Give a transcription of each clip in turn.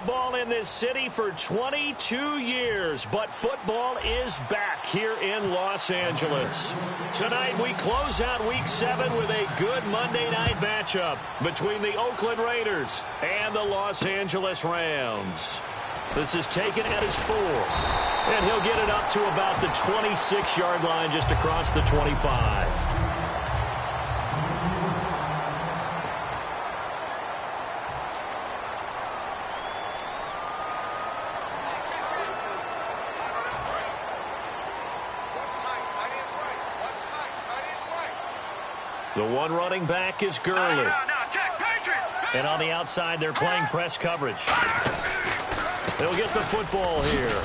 football in this city for 22 years, but football is back here in Los Angeles. Tonight we close out Week 7 with a good Monday night matchup between the Oakland Raiders and the Los Angeles Rams. This is taken at his 4, and he'll get it up to about the 26-yard line just across the 25. The one running back is Gurley. And on the outside, they're playing press coverage. They'll get the football here.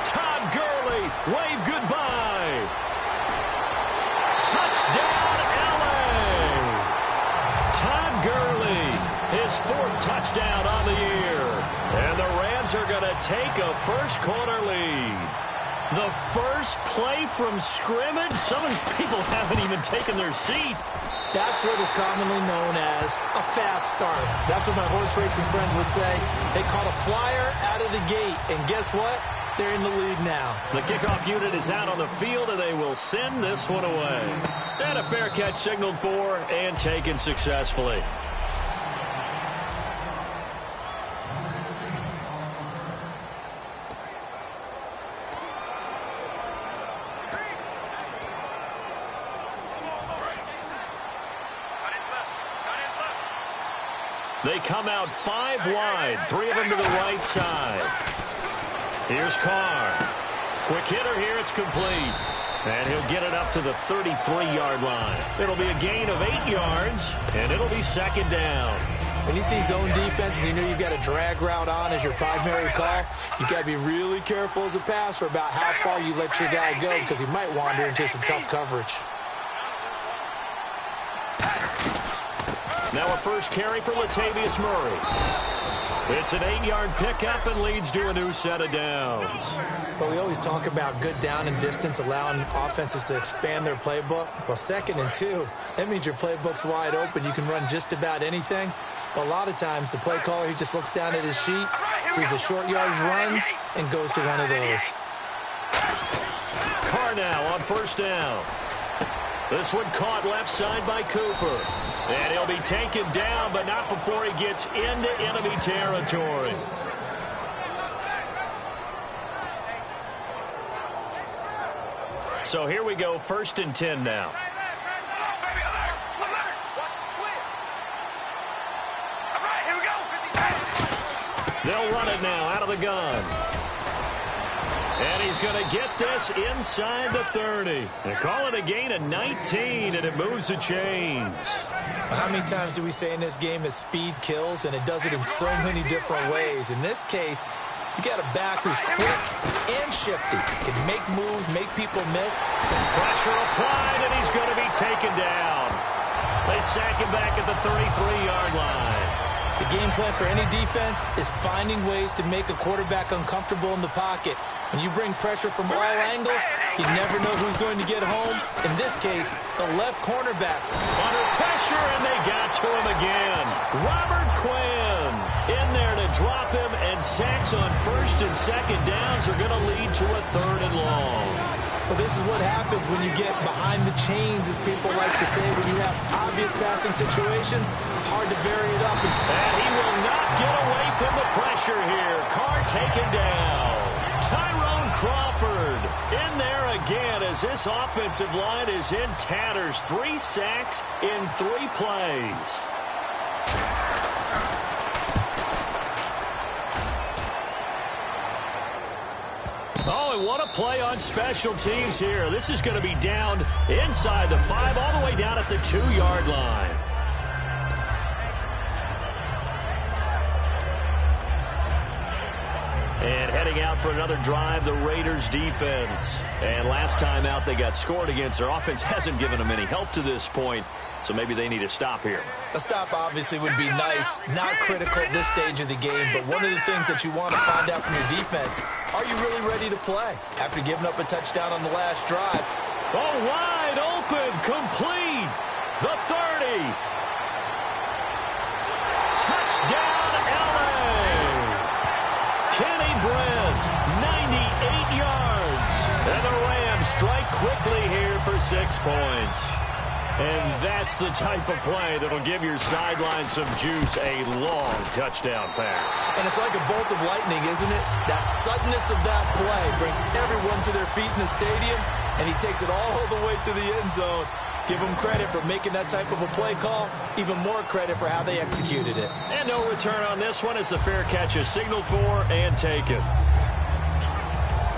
Todd Gurley, wave goodbye. Touchdown, LA. Todd Gurley, his 4th touchdown on the year. And the Rams are going to take a first-quarter lead. The first play from scrimmage? Some of these people haven't even taken their seat. That's what is commonly known as a fast start. That's what my horse racing friends would say. They caught a flyer out of the gate, and guess what? They're in the lead now. The kickoff unit is out on the field, and they will send this one away. And a fair catch signaled for and taken successfully. They come out 5 wide, 3 of them to the right side. Here's Carr. Quick hitter here, it's complete. And he'll get it up to the 33-yard line. It'll be a gain of 8 yards, and it'll be 2nd down. When you see zone defense and you know you've got a drag route on as your primary call, you've got to be really careful as a passer about how far you let your guy go because he might wander into some tough coverage. Now a first carry for Latavius Murray. It's an 8-yard pickup and leads to a new set of downs. Well, we always talk about good down and distance, allowing offenses to expand their playbook. Well, 2nd and 2, that means your playbook's wide open. You can run just about anything. But a lot of times, the play caller, he just looks down at his sheet, sees the short yardage runs, and goes to one of those. Carr now on first down. This one caught left side by Cooper. And he'll be taken down, but not before he gets into enemy territory. So here we go, 1st and 10 now. They'll run it now out of the gun. And he's going to get this inside the 30. They call it a gain of 19, and it moves the chains. How many times do we say in this game that speed kills, and it does it in so many different ways? In this case, you got a back who's quick and shifty. Can make moves, make people miss. Pressure applied, and he's going to be taken down. They sack him back at the 33-yard line. The game plan for any defense is finding ways to make a quarterback uncomfortable in the pocket. When you bring pressure from all angles, you never know who's going to get home. In this case, the left cornerback. Under pressure, and they got to him again. Robert Quinn in there to drop him, and sacks on 1st and 2nd downs are going to lead to a 3rd and long. Well, this is what happens when you get behind the chains, as people like to say, when you have obvious passing situations. Hard to vary it up. And he will not get away from the pressure here. Carr taken down. Tyrone Crawford in there again as this offensive line is in tatters. 3 sacks in 3 plays. Oh, and what a play on special teams here. This is going to be down inside the 5, all the way down at the 2-yard line. And heading out for another drive, the Raiders defense. And last time out, they got scored against. Their offense hasn't given them any help to this point, so maybe they need a stop here. A stop obviously would be nice, not critical at this stage of the game, but one of the things that you want to find out from your defense, are you really ready to play? After giving up a touchdown on the last drive. Oh, wide open, complete, the 30. Touchdown, LA! Kenny Brent, 98 yards. And the Rams strike quickly here for 6 points. And that's the type of play that'll give your sideline some juice, a long touchdown pass. And it's like a bolt of lightning, isn't it? That suddenness of that play brings everyone to their feet in the stadium, and he takes it all the way to the end zone. Give him credit for making that type of a play call. Even more credit for how they executed it. And no return on this one as the fair catch is signaled for and taken.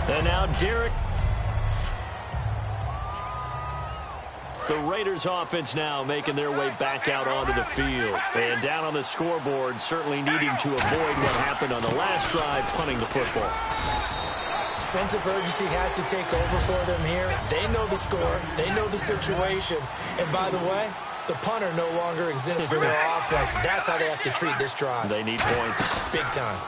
And now Derek. The Raiders offense now making their way back out onto the field. And down on the scoreboard, certainly needing to avoid what happened on the last drive, punting the football. Sense of urgency has to take over for them here. They know the score. They know the situation. And by the way, the punter no longer exists for their offense. That's how they have to treat this drive. They need points. Big time.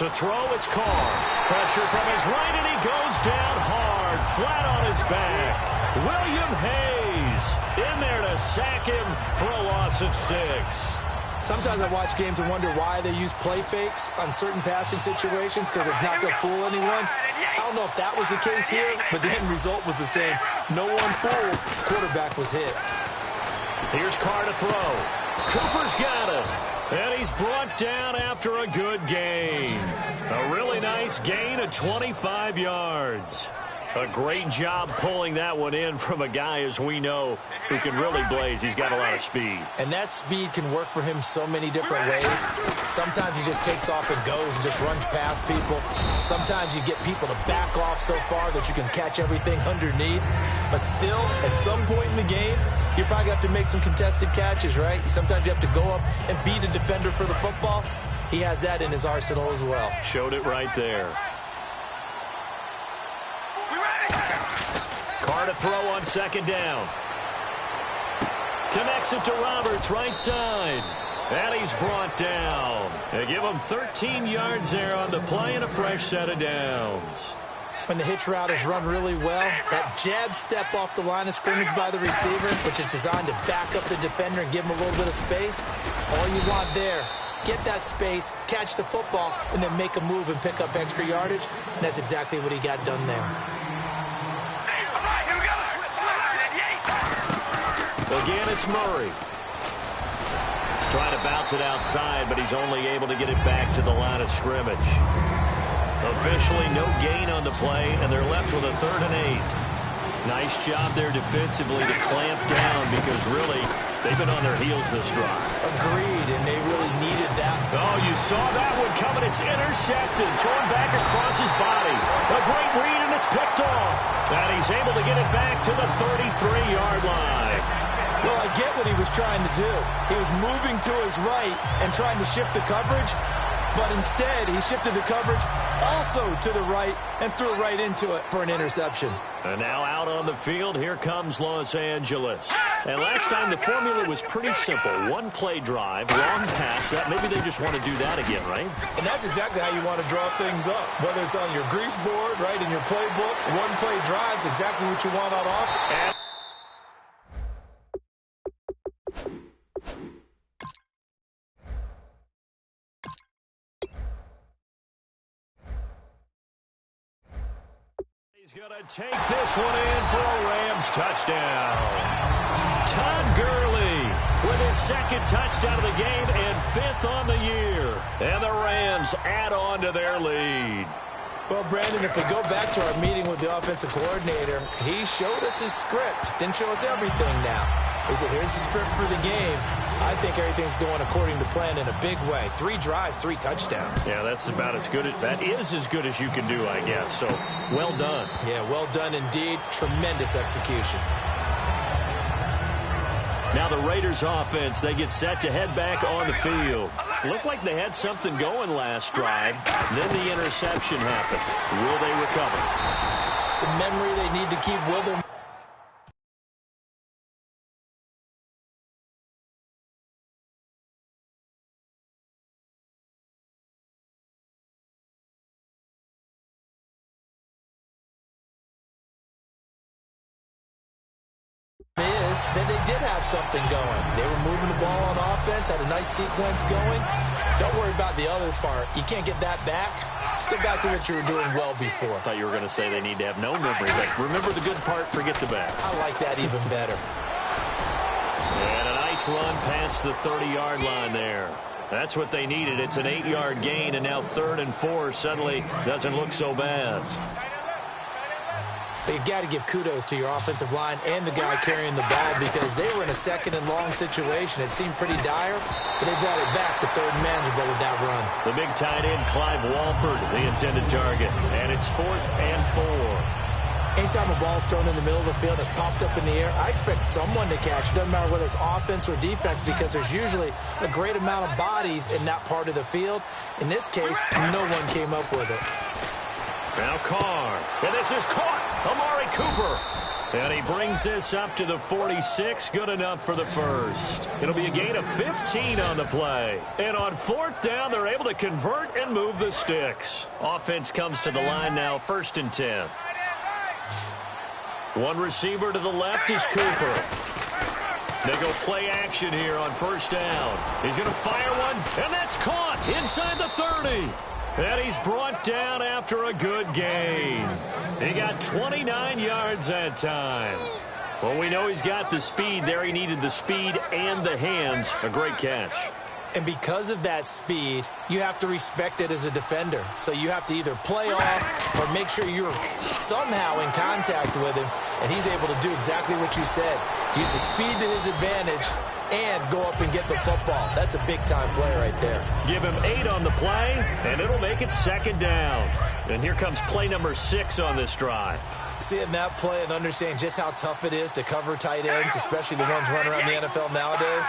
To throw, it's Carr. Pressure from his right, and he goes down hard, flat on his back. William Hayes in there to sack him for a loss of 6. Sometimes I watch games and wonder why they use play fakes on certain passing situations because it's not going to fool anyone. I don't know if that was the case here, but the end result was the same. No one fooled. Quarterback was hit. Here's Carr to throw. Cooper's got it. And he's brought down after a good gain. A really nice gain of 25 yards. A great job pulling that one in from a guy, as we know, who can really blaze. He's got a lot of speed. And that speed can work for him so many different ways. Sometimes he just takes off and goes and just runs past people. Sometimes you get people to back off so far that you can catch everything underneath. But still, at some point in the game, you probably have to make some contested catches, right? Sometimes you have to go up and beat a defender for the football. He has that in his arsenal as well. Showed it right there. Carr to throw on second down. Connects it to Roberts, right side. And he's brought down. They give him 13 yards there on the play and a fresh set of downs. When the hitch route is run really well, that jab step off the line of scrimmage by the receiver, which is designed to back up the defender and give him a little bit of space, all you want there, get that space, catch the football, and then make a move and pick up extra yardage. And that's exactly what he got done there. Again, it's Murray. Trying to bounce it outside, but he's only able to get it back to the line of scrimmage. Officially, no gain on the play, and they're left with a 3rd and 8. Nice job there defensively to clamp down because, really, they've been on their heels this drive. Agreed, and they really needed that. Oh, you saw that one coming. It's intercepted, thrown back across his body. A great read, and it's picked off. And he's able to get it back to the 33-yard line. Well, I get what he was trying to do. He was moving to his right and trying to shift the coverage, but instead he shifted the coverage also to the right and threw right into it for an interception. And now out on the field, here comes Los Angeles. And last time the formula was pretty simple. One play drive, long pass. That maybe they just want to do that again, right? And that's exactly how you want to draw things up. Whether it's on your grease board, right, in your playbook, one play drive's exactly what you want on offense. He's going to take this one in for a Rams touchdown. Todd Gurley with his 2nd touchdown of the game and 5th on the year. And the Rams add on to their lead. Well, Brandon, if we go back to our meeting with the offensive coordinator, he showed us his script. Didn't show us everything now. He said, here's the script for the game. I think everything's going according to plan in a big way. 3 drives, 3 touchdowns. Yeah, that's about as good. That is as good as you can do, I guess. So, well done. Yeah, well done indeed. Tremendous execution. Now the Raiders offense, they get set to head back on the field. Looked like they had something going last drive. Then the interception happened. Will they recover? The memory they need to keep with them. notice that they did have something going. They were moving the ball on offense, had a nice sequence going. Don't worry about the other part. You can't get that back. Let's go back to what you were doing well before. I thought you were going to say they need to have no memory, but remember the good part, forget the bad. I like that even better. And a nice run past the 30-yard line there. That's what they needed. It's an 8-yard gain, and now 3rd and 4 suddenly doesn't look so bad. But you've got to give kudos to your offensive line and the guy carrying the ball because they were in a 2nd and long situation. It seemed pretty dire, but they brought it back to 3rd and manageable with that run. The big tight end, Clive Walford, the intended target. And it's 4th and 4. Anytime a ball's thrown in the middle of the field, it's popped up in the air, I expect someone to catch. It doesn't matter whether it's offense or defense because there's usually a great amount of bodies in that part of the field. In this case, no one came up with it. Now Carr. And this is caught. Amari Cooper. And he brings this up to the 46. Good enough for the first. It'll be a gain of 15 on the play. And on 4th down, they're able to convert and move the sticks. Offense comes to the line now, 1st and 10. One receiver to the left is Cooper. They go play action here on 1st down. He's going to fire one, and that's caught inside the 30. And he's brought down after a good gain. He got 29 yards that time. Well, we know he's got the speed there. He needed the speed and the hands. A great catch. And because of that speed, you have to respect it as a defender. So you have to either play off or make sure you're somehow in contact with him, and he's able to do exactly what you said. Use the speed to his advantage and go up and get the football. That's a big-time play right there. Give him 8 on the play, and it'll make it 2nd down. And here comes play number 6 on this drive. Seeing that play and understanding just how tough it is to cover tight ends, especially the ones running around the NFL nowadays,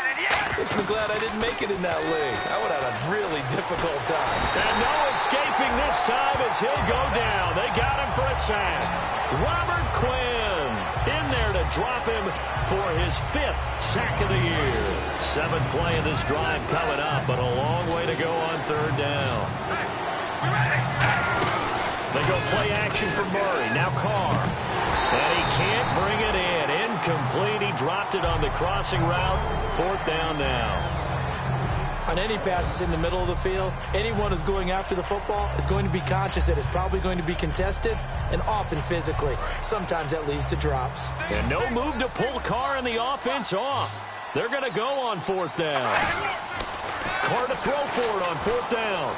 makes me glad I didn't make it in that league. I would have had a really difficult time. And no escaping this time as he'll go down. They got him for a sack. Robert Quinn in there to drop him for his 5th sack of the year. 7th play of this drive coming up, but a long way to go on 3rd down. They go play action for Murray. Now Carr. And he can't bring it in. Incomplete. He dropped it on the crossing route. 4th down now. On any passes in the middle of the field, anyone who's going after the football is going to be conscious that it's probably going to be contested and often physically. Sometimes that leads to drops. And no move to pull Carr and the offense off. They're going to go on 4th down. Carr to throw for it on 4th down.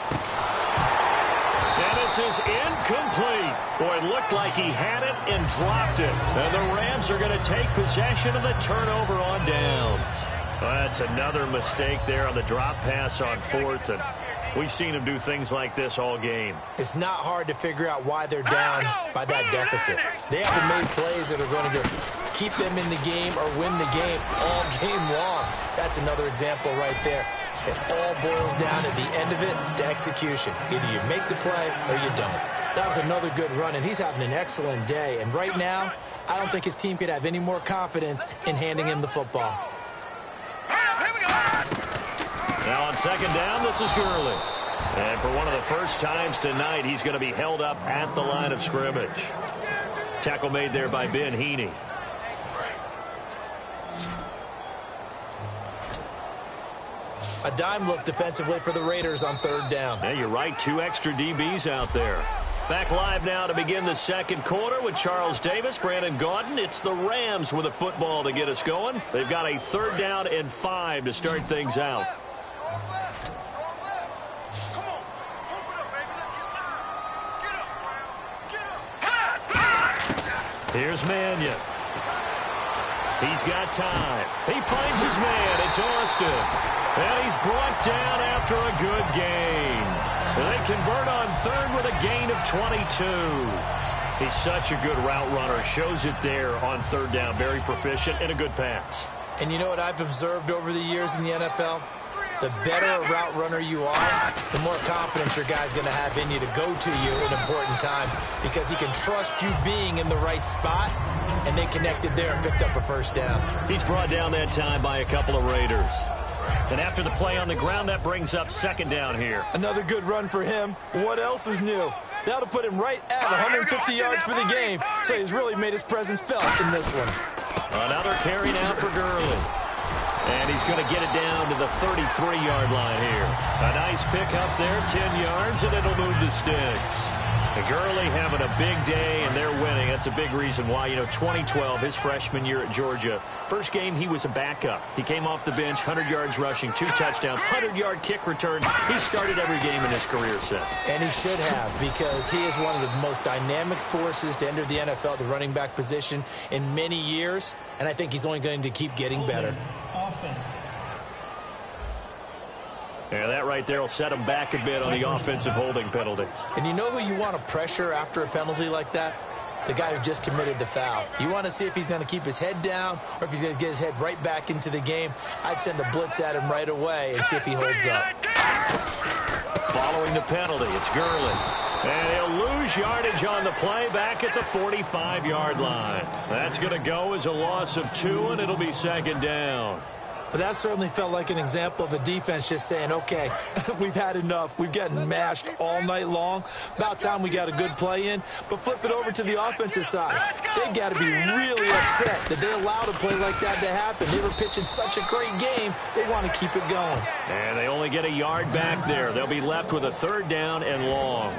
And this is incomplete. Boy, it looked like he had it and dropped it. And the Rams are going to take possession of the turnover on downs. Well, that's another mistake there on the drop pass on 4th. And we've seen him do things like this all game. It's not hard to figure out why they're down by that deficit. They haven't made plays that are going to keep them in the game or win the game all game long. That's another example right there. It all boils down at the end of it to execution. Either you make the play or you don't. That was another good run, and he's having an excellent day. And right now, I don't think his team could have any more confidence in handing him the football. Now on 2nd down, this is Gurley. And for one of the first times tonight, he's going to be held up at the line of scrimmage. Tackle made there by Ben Heaney. A dime look defensively for the Raiders on 3rd down. Yeah, you're right. 2 extra DBs out there. Back live now to begin the 2nd quarter with Charles Davis, Brandon Gaudin. It's the Rams with a football to get us going. They've got a 3rd down and 5 to start things out. Here's Mannion. He's got time. He finds his man. It's Austin. And he's brought down after a good gain. They convert on 3rd with a gain of 22. He's such a good route runner. Shows it there on 3rd down. Very proficient and a good pass. And you know what I've observed over the years in the NFL? The better a route runner you are, the more confidence your guy's going to have in you to go to you in important times because he can trust you being in the right spot, and they connected there and picked up a 1st down. He's brought down that time by a couple of Raiders. And after the play on the ground, that brings up 2nd down here. Another good run for him. What else is new? That'll put him right at 150 yards for the game, so he's really made his presence felt in this one. Another carry now for Gurley. And he's going to get it down to the 33-yard line here. A nice pick up there, 10 yards, and it'll move the sticks. And Gurley having a big day, and they're winning. That's a big reason why. 2012, his freshman year at Georgia, first game he was a backup. He came off the bench, 100 yards rushing, 2 touchdowns, 100-yard kick return. He started every game in his career set. And he should have, because he is one of the most dynamic forces to enter the NFL, the running back position, in many years. And I think he's only going to keep getting better. Offense. Yeah, that right there will set him back a bit on the offensive holding penalty. And you know who you want to pressure after a penalty like that? The guy who just committed the foul. You want to see if he's going to keep his head down or if he's going to get his head right back into the game. I'd send a blitz at him right away and see if he holds up. Following the penalty, it's Gurley. And he'll lose yardage on the play back at the 45-yard line. That's going to go as a loss of 2, and it'll be second down. But that certainly felt like an example of a defense just saying, okay, we've had enough. We've gotten mashed all night long. About time we got a good play in. But flip it over to the offensive side. They've got to be really upset that they allowed a play like that to happen. They were pitching such a great game, they want to keep it going. And they only get a yard back there. They'll be left with a 3rd down and long.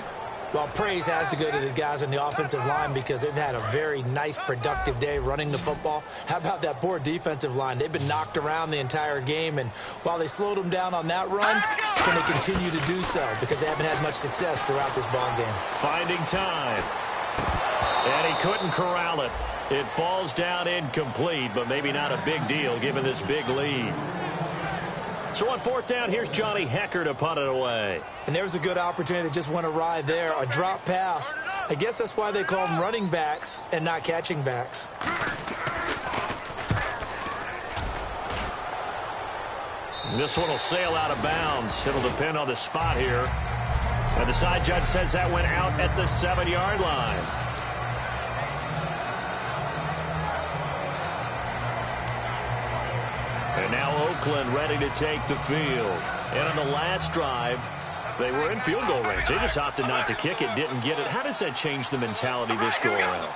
Well, praise has to go to the guys on the offensive line because they've had a very nice, productive day running the football. How about that poor defensive line? They've been knocked around the entire game, and while they slowed them down on that run, can they continue to do so because they haven't had much success throughout this ball game? Finding time. And he couldn't corral it. It falls down incomplete, but maybe not a big deal given this big lead. So on 4th down, here's Johnny Hecker to punt it away. And there's a good opportunity that just went awry there. A drop pass. I guess that's why they call them running backs and not catching backs. And this one will sail out of bounds. It'll depend on the spot here. And the side judge says that went out at the 7-yard line. And now Oakland ready to take the field. And on the last drive, they were in field goal range. They just opted not to kick it, didn't get it. How does that change the mentality this go around?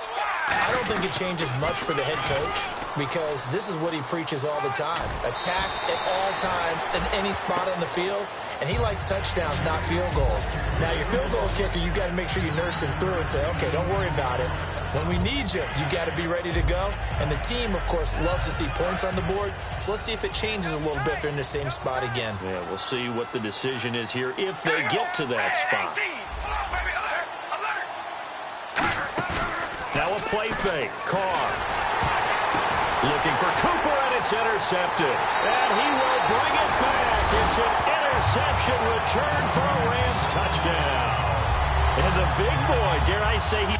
I don't think it changes much for the head coach because this is what he preaches all the time. Attack at all times in any spot on the field. And he likes touchdowns, not field goals. Now, your field goal kicker, you got to make sure you nurse him through and say, okay, don't worry about it. When we need you, you got to be ready to go. And the team, of course, loves to see points on the board. So let's see if it changes a little bit if they're in the same spot again. Yeah, we'll see what the decision is here if they get to that spot. Now a play fake. Carr looking for Cooper, and it's intercepted. And he will bring it back. It's an interception return for a Rams touchdown. And the big boy, dare I say, he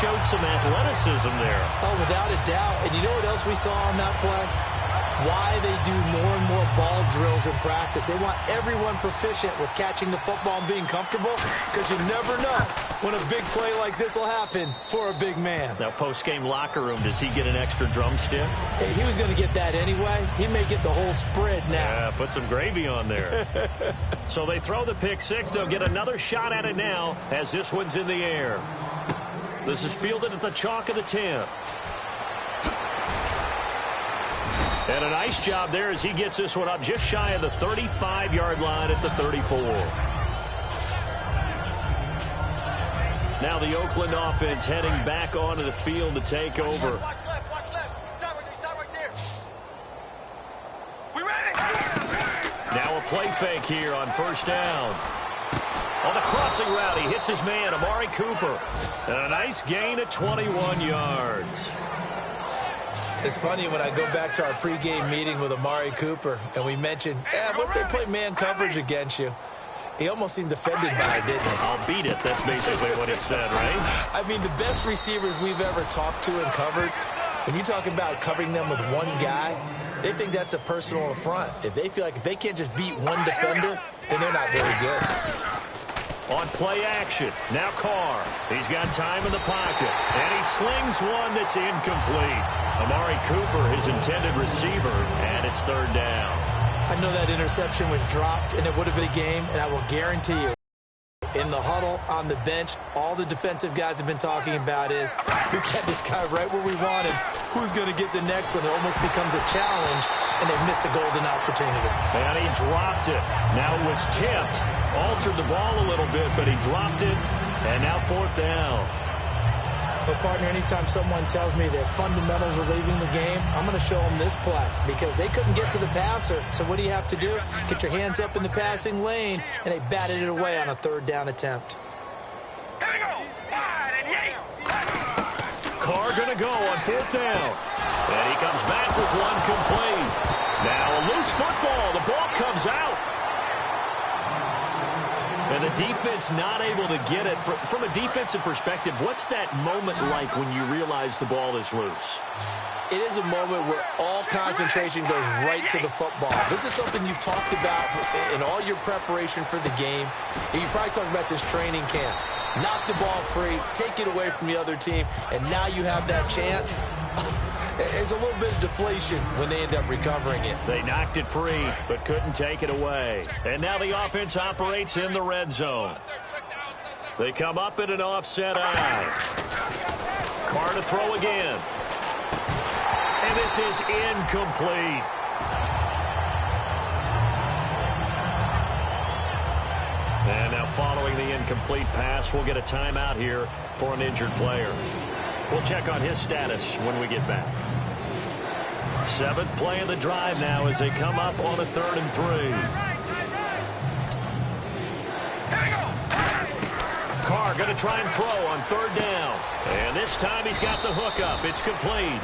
showed some athleticism there. Oh, without a doubt. And you know what else we saw on that play? Why they do more and more ball drills in practice. They want everyone proficient with catching the football and being comfortable because you never know when a big play like this will happen for a big man. Now, post-game locker room, does he get an extra drumstick? Hey, he was going to get that anyway. He may get the whole spread now. Yeah, put some gravy on there. So they throw the pick six. They'll get another shot at it now as this one's in the air. This is fielded at the chalk of the 10. And a nice job there as he gets this one up just shy of the 35-yard line at the 34. Now the Oakland offense heading back onto the field to take over. Watch left. Stop right there. We ready? Now a play fake here on first down. On the crossing route, he hits his man, Amari Cooper. And a nice gain of 21 yards. It's funny when I go back to our pregame meeting with Amari Cooper, and we mentioned, what if they play man coverage against you? He almost seemed offended by it, didn't he? I'll beat it. That's basically what he said, right? I mean, the best receivers we've ever talked to and covered, when you talk about covering them with one guy, they think that's a personal affront. If they feel like if they can't just beat one defender, then they're not very good. On play action, now Carr. He's got time in the pocket, and he slings one that's incomplete. Amari Cooper, his intended receiver, and it's third down. I know that interception was dropped, and it would have been a game, and I will guarantee you in the huddle, on the bench, all the defensive guys have been talking about is, we kept this guy right where we wanted. Who's going to get the next one? It almost becomes a challenge, and they've missed a golden opportunity. And he dropped it. Now it was tipped. Altered the ball a little bit, but he dropped it. And now 4th down. But, partner, anytime someone tells me that fundamentals are leaving the game, I'm going to show them this play because they couldn't get to the passer. So what do you have to do? Get your hands up in the passing lane, and they batted it away on a 3rd down attempt. Here we go. Wide and yay. Carr going to go on 4th down. And he comes back with one complete. Now a loose football. The ball comes out. And the defense not able to get it. From a defensive perspective, what's that moment like when you realize the ball is loose? It is a moment where all concentration goes right to the football. This is something you've talked about in all your preparation for the game. You probably talked about since training camp. Knock the ball free, take it away from the other team, and now you have that chance. There's a little bit of deflation when they end up recovering it. They knocked it free, but couldn't take it away. And now the offense operates in the red zone. They come up in an offset eye. Carr to throw again. And this is incomplete. And now following the incomplete pass, we'll get a timeout here for an injured player. We'll check on his status when we get back. 7th play of the drive now as they come up on a 3rd and 3. Carr going to try and throw on 3rd down. And this time he's got the hook up. It's complete.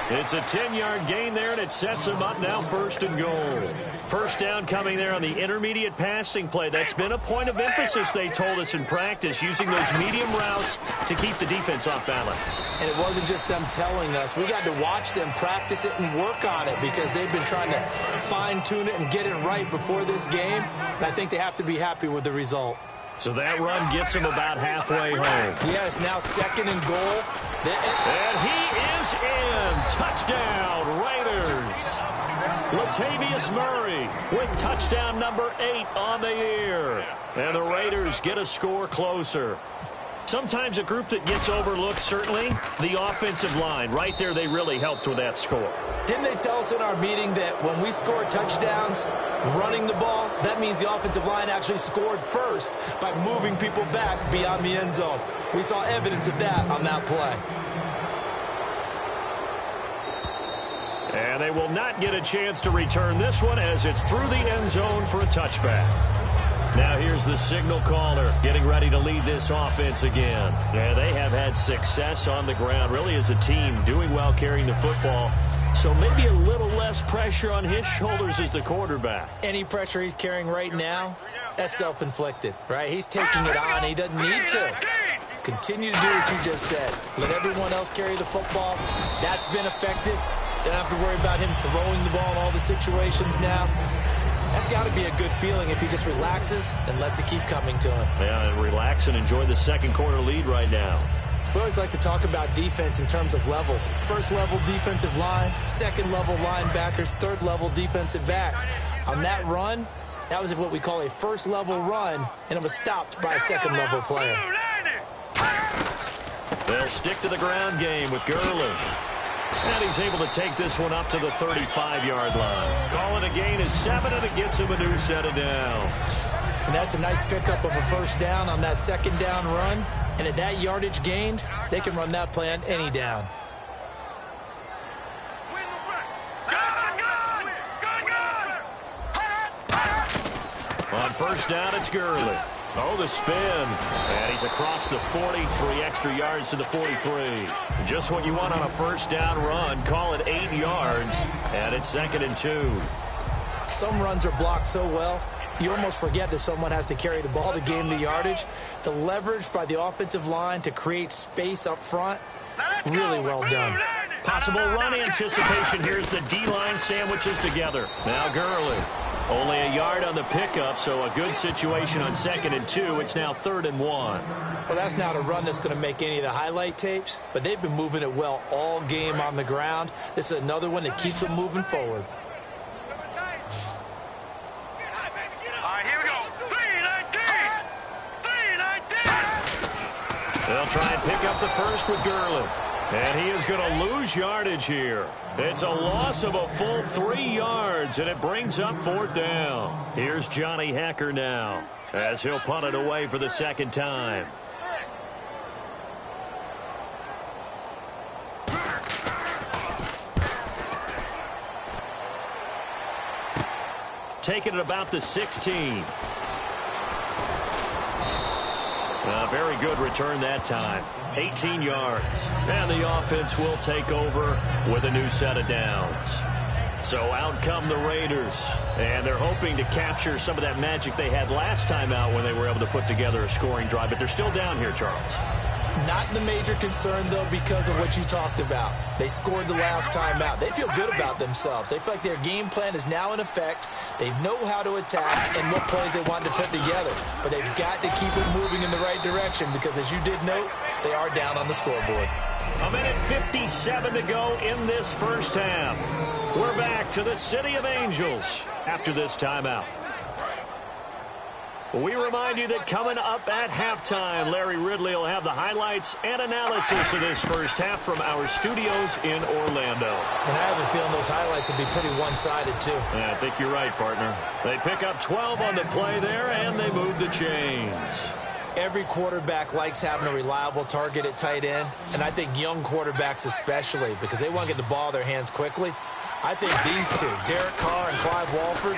It's a 10-yard gain there, and it sets him up now 1st and goal. 1st down coming there on the intermediate passing play. That's been a point of emphasis, they told us in practice, using those medium routes to keep the defense off balance. And it wasn't just them telling us. We got to watch them practice it and work on it because they've been trying to fine-tune it and get it right before this game. And I think they have to be happy with the result. So that run gets him about halfway home. Yes, now 2nd and goal. And he is in. Touchdown, Raiders. Latavius Murray with touchdown number 8 on the year. And the Raiders get a score closer. Sometimes a group that gets overlooked, certainly, the offensive line. Right there, they really helped with that score. Didn't they tell us in our meeting that when we score touchdowns running the ball, that means the offensive line actually scored first by moving people back beyond the end zone? We saw evidence of that on that play. And they will not get a chance to return this one as it's through the end zone for a touchback. Now here's the signal caller getting ready to lead this offense again. Yeah, they have had success on the ground, really as a team, doing well carrying the football. So maybe a little less pressure on his shoulders as the quarterback. Any pressure he's carrying right now, that's self-inflicted, right? He's taking it on. He doesn't need to. Continue to do what you just said. Let everyone else carry the football. That's been effective. Don't have to worry about him throwing the ball in all the situations now. That's got to be a good feeling if he just relaxes and lets it keep coming to him. Yeah, and relax and enjoy the 2nd quarter lead right now. We always like to talk about defense in terms of levels. 1st level defensive line, 2nd level linebackers, 3rd level defensive backs. On that run, that was what we call a 1st level run, and it was stopped by a 2nd level player. They'll stick to the ground game with Gurley. And he's able to take this one up to the 35-yard line. Call it a gain of 7, and it gets him a new set of downs. And that's a nice pickup of a 1st down on that 2nd down run. And at that yardage gained, they can run that play on any down. On 1st down, it's Gurley. Oh, the spin. And he's across the 40, 3 extra yards to the 43. Just what you want on a 1st down run. Call it 8 yards, and it's 2nd and 2. Some runs are blocked so well, you almost forget that someone has to carry the ball to gain the yardage. The leverage by the offensive line to create space up front, really well done. Possible run anticipation. Here's the D-line sandwiches together. Now Gurley. Only a yard on the pickup, so a good situation on 2nd and 2. It's now 3rd and 1. Well, that's not a run that's going to make any of the highlight tapes, but they've been moving it well all game on the ground. This is another one that keeps them moving forward. All right, here we go. 3-19. 3-19. They'll try and pick up the first with Gurley. And he is going to lose yardage here. It's a loss of a full 3 yards, and it brings up 4th down. Here's Johnny Hacker now, as he'll punt it away for the second time. Taking it about the 16. A very good return that time. 18 yards. And the offense will take over with a new set of downs. So out come the Raiders. And they're hoping to capture some of that magic they had last time out when they were able to put together a scoring drive. But they're still down here, Charles. Not the major concern, though, because of what you talked about. They scored the last time out. They feel good about themselves. They feel like their game plan is now in effect. They know how to attack and what plays they want to put together. But they've got to keep it moving in the right direction because, as you did note, they are down on the scoreboard. A minute 57 to go in this first half. We're back to the City of Angels after this timeout. We remind you that coming up at halftime, Larry Ridley will have the highlights and analysis of this first half from our studios in Orlando. And I have a feeling those highlights will be pretty one-sided, too. I think you're right, partner. They pick up 12 on the play there, and they move the chains. Every quarterback likes having a reliable target at tight end, and I think young quarterbacks especially, because they want to get the ball in their hands quickly. I think these two, Derek Carr and Clive Walford,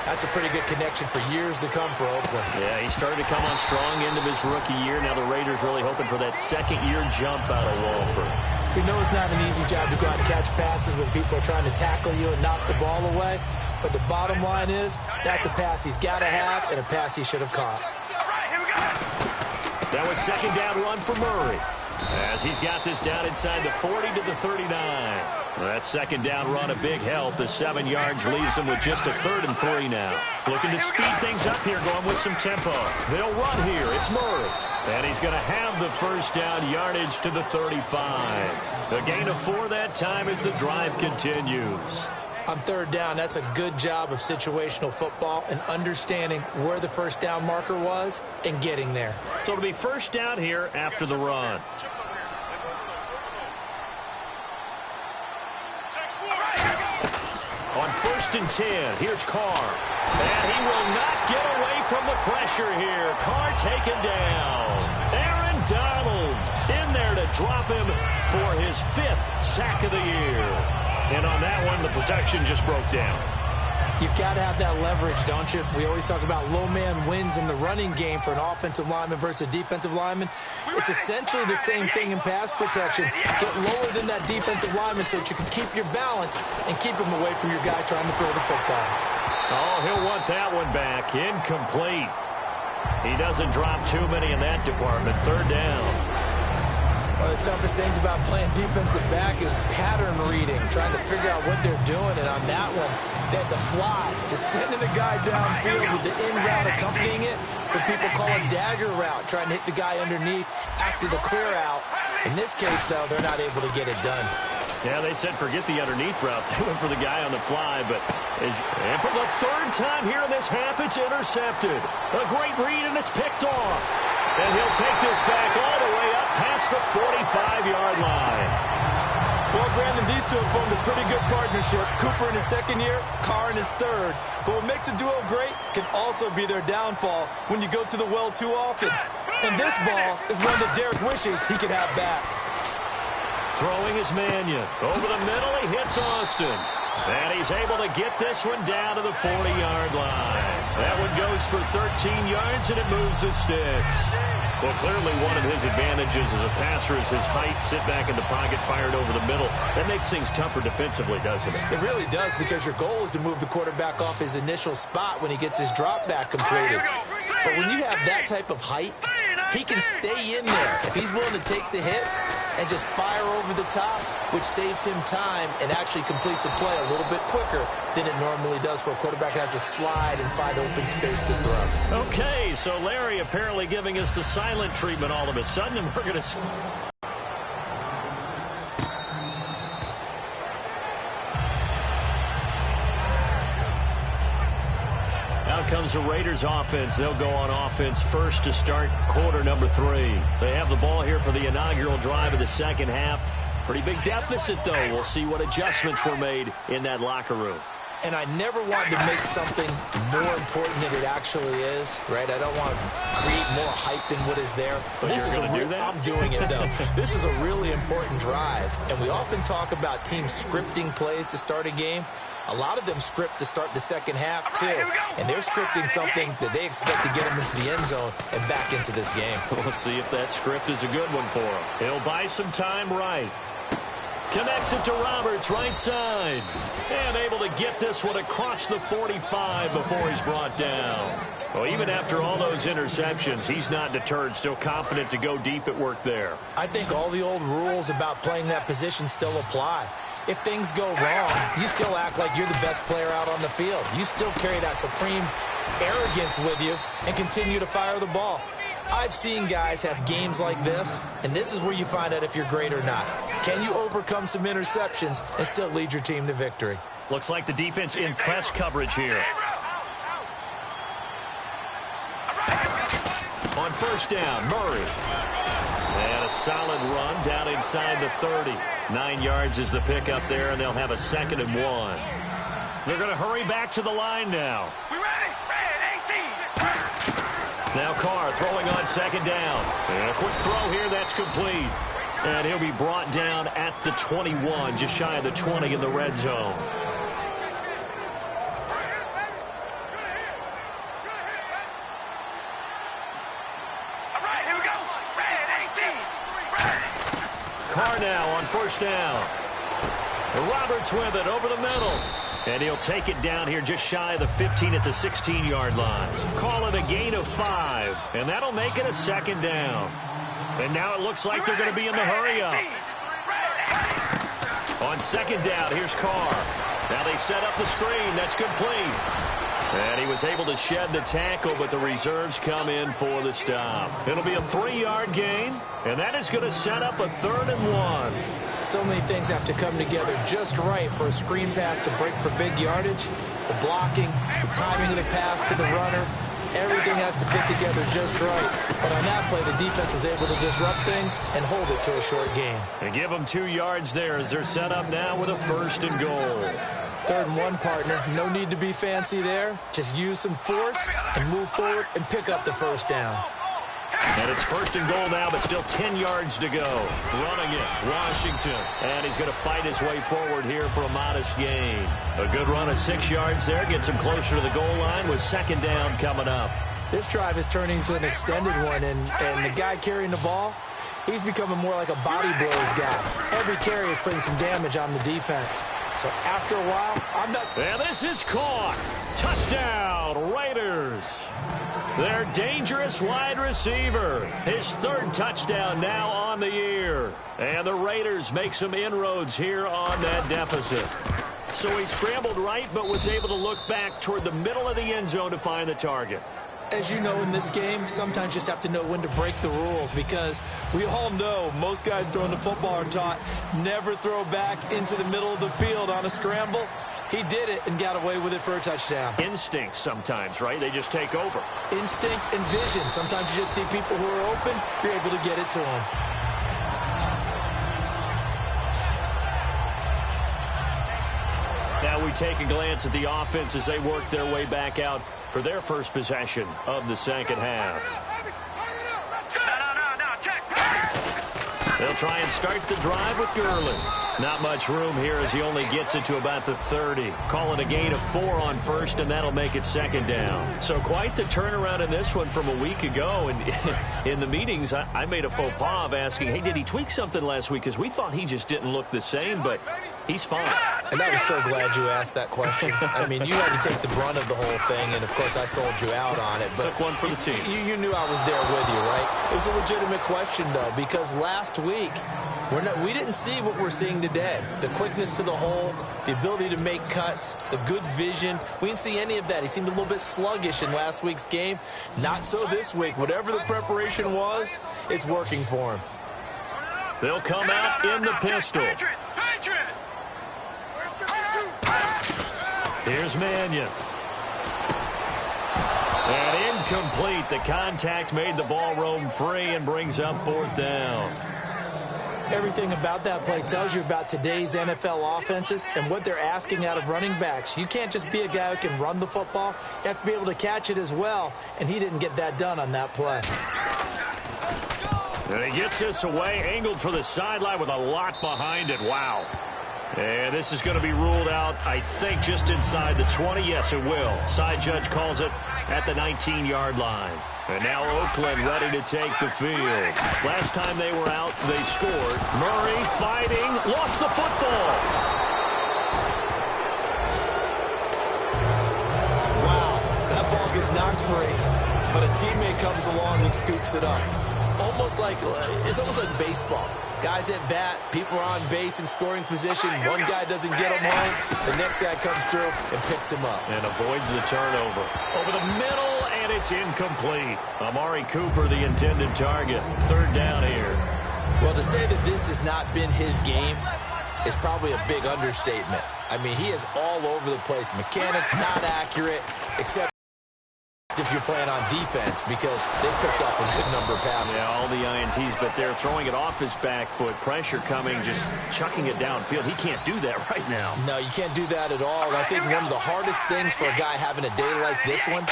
that's a pretty good connection for years to come for Oakland. Yeah, he started to come on strong end of his rookie year. Now the Raiders really hoping for that second-year jump out of Walford. We know it's not an easy job to go out and catch passes when people are trying to tackle you and knock the ball away. But the bottom line is, that's a pass he's got to have and a pass he should have caught. That was second down run for Murray, as he's got this down inside the 40 to the 39. That second down run a big help. The 7 yards leaves him with just a 3rd and 3 now. Looking to speed things up here, going with some tempo. They'll run here. It's Murray. And he's going to have the first down yardage to the 35. A gain of 4 that time as the drive continues. On 3rd down, that's a good job of situational football and understanding where the first down marker was and getting there. So it'll be first down here after the run. On 1st and 10, here's Carr. And he will not get away from the pressure here. Carr taken down. Aaron Donald in there to drop him for his 5th sack of the year. And on that one, the protection just broke down. You've got to have that leverage, don't you? We always talk about low man wins in the running game for an offensive lineman versus a defensive lineman. It's essentially the same thing in pass protection. Get lower than that defensive lineman so that you can keep your balance and keep him away from your guy trying to throw the football. Oh, he'll want that one back. Incomplete. He doesn't drop too many in that department. 3rd down. One of the toughest things about playing defensive back is pattern reading, trying to figure out what they're doing. And on that one, they had to fly, just sending a guy downfield with the in route accompanying it, what people call a dagger route, trying to hit the guy underneath after the clear out. In this case, though, they're not able to get it done. Yeah, they said forget the underneath route. They went for the guy on the fly, but and for the 3rd time here in this half, it's intercepted. A great read, and it's picked off. And he'll take this back all the way up past the 45-yard line. Well, Brandon, these two have formed a pretty good partnership. Cooper in his 2nd year, Carr in his 3rd. But what makes a duo great can also be their downfall when you go to the well too often. And this ball is one that Derek wishes he could have back. Throwing is Mannion. Over the middle, he hits Austin. And he's able to get this one down to the 40-yard line. That one goes for 13 yards, and it moves the sticks. Well, clearly one of his advantages as a passer is his height, sit back in the pocket, fired over the middle. That makes things tougher defensively, doesn't it? It really does, because your goal is to move the quarterback off his initial spot when he gets his drop back completed. But when you have that type of height, he can stay in there if he's willing to take the hits and just fire over the top, which saves him time and actually completes a play a little bit quicker than it normally does for a quarterback who has to slide and find open space to throw. Okay, so Larry apparently giving us the silent treatment all of a sudden, and we're going to... Now comes the Raiders offense. They'll go on offense first to start quarter number 3. They have the ball here for the inaugural drive of the second half. Pretty big deficit, though. We'll see what adjustments were made in that locker room. And I never want to make something more important than it actually is, right? I don't want to create more hype than what is there. But this is going to do that? I'm doing it, though. This is a really important drive. And we often talk about teams scripting plays to start a game. A lot of them script to start the second half, too. And they're scripting something that they expect to get them into the end zone and back into this game. We'll see if that script is a good one for him. He'll buy some time right. Connects it to Roberts, right side. And able to get this one across the 45 before he's brought down. Well, even after all those interceptions, he's not deterred, still confident to go deep at work there. I think all the old rules about playing that position still apply. If things go wrong, you still act like you're the best player out on the field. You still carry that supreme arrogance with you and continue to fire the ball. I've seen guys have games like this, and this is where you find out if you're great or not. Can you overcome some interceptions and still lead your team to victory? Looks like the defense in press coverage here. On first down, Murray. And a solid run down inside the 30. 9 yards is the pickup there, and they'll have a 2nd and 1. They're going to hurry back to the line now. We ready? Red 18. Now Carr throwing on 2nd down. And a quick throw here, that's complete. And he'll be brought down at the 21, just shy of the 20 in the red zone. Carr now on first down. Roberts with it over the middle. And he'll take it down here just shy of the 15 at the 16-yard line. Call it a gain of 5. And that'll make it a 2nd down. And now it looks like they're going to be in the hurry-up. On 2nd down, here's Carr. Now they set up the screen. That's complete. And he was able to shed the tackle, but the reserves come in for the stop. It'll be a 3-yard gain, and that is going to set up a 3rd and 1. So many things have to come together just right for a screen pass to break for big yardage. The blocking, the timing of the pass to the runner, everything has to fit together just right. But on that play, the defense was able to disrupt things and hold it to a short gain. And give them 2 yards there as they're set up now with a 1st and goal. 3rd and 1, partner. No need to be fancy there. Just use some force and move forward and pick up the 1st down. And it's 1st and goal now, but still 10 yards to go. Running it, Washington. And he's going to fight his way forward here for a modest gain. A good run of 6 yards there. Gets him closer to the goal line with 2nd down coming up. This drive is turning into an extended one, and the guy carrying the ball, he's becoming more like a body blows guy. Every carry is putting some damage on the defense. So after a while, I'm not... And this is caught. Touchdown, Raiders. Their dangerous wide receiver. His 3rd touchdown now on the year. And the Raiders make some inroads here on that deficit. So he scrambled right, but was able to look back toward the middle of the end zone to find the target. As you know, in this game, sometimes you just have to know when to break the rules, because we all know most guys throwing the football are taught never throw back into the middle of the field on a scramble. He did it and got away with it for a touchdown. Instinct sometimes, right? They just take over. Instinct and vision. Sometimes you just see people who are open, you're able to get it to them. Now we take a glance at the offense as they work their way back out for their first possession of the second half. They'll try and start the drive with Gurley. Not much room here as he only gets it to about the 30. Call it a gain of 4 on first, and that'll make it 2nd down. So quite the turnaround in this one from a week ago. And in the meetings, I made a faux pas of asking, hey, did he tweak something last week? Because we thought he just didn't look the same, but he's fine. And I was so glad you asked that question. I mean, you had to take the brunt of the whole thing, and, of course, I sold you out on it. But took one for the team. You knew I was there with you, right? It was a legitimate question, though, because last week, we didn't see what we're seeing today. The quickness to the hole, the ability to make cuts, the good vision. We didn't see any of that. He seemed a little bit sluggish in last week's game. Not so this week. Whatever the preparation was, it's working for him. They'll come out in the pistol. Here's Mannion. And incomplete. The contact made the ball roam free and brings up 4th down. Everything about that play tells you about today's NFL offenses and what they're asking out of running backs. You can't just be a guy who can run the football. You have to be able to catch it as well, and he didn't get that done on that play. And he gets this away, angled for the sideline with a lot behind it. Wow. And this is going to be ruled out, I think, just inside the 20. Yes, it will. Side judge calls it at the 19-yard line. And now Oakland ready to take the field. Last time they were out, they scored. Murray fighting, lost the football. Wow, that ball gets knocked free, but a teammate comes along and scoops it up. It's almost like baseball. Guys at bat, people are on base in scoring position. One guy doesn't get him home. The next guy comes through and picks him up. And avoids the turnover. Over the middle, and it's incomplete. Amari Cooper, the intended target. 3rd down here. Well, to say that this has not been his game is probably a big understatement. I mean, he is all over the place. Mechanics not accurate, except if you're playing on defense, because they picked up a good number of passes. Yeah, all the INTs, but they're throwing it off his back foot. Pressure coming, just chucking it downfield. He can't do that right now. No, you can't do that at all. And I think one of the hardest things for a guy having a day like this one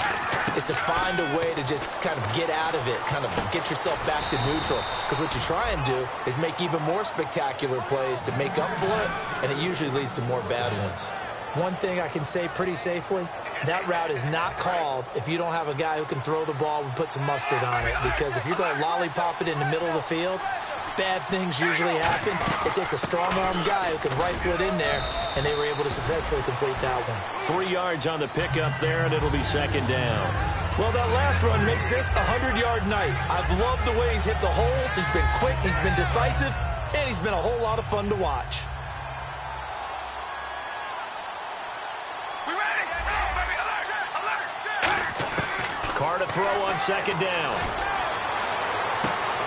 is to find a way to just kind of get out of it, kind of get yourself back to neutral. Because what you try and do is make even more spectacular plays to make up for it, and it usually leads to more bad ones. One thing I can say pretty safely, that route is not called if you don't have a guy who can throw the ball and put some mustard on it. Because if you're going to lollipop it in the middle of the field, bad things usually happen. It takes a strong-armed guy who can rifle it in there, and they were able to successfully complete that one. 3 yards on the pickup there, and it'll be 2nd down. Well, that last run makes this a 100-yard night. I've loved the way he's hit the holes. He's been quick, he's been decisive, and he's been a whole lot of fun to watch. Carr to throw on 2nd down.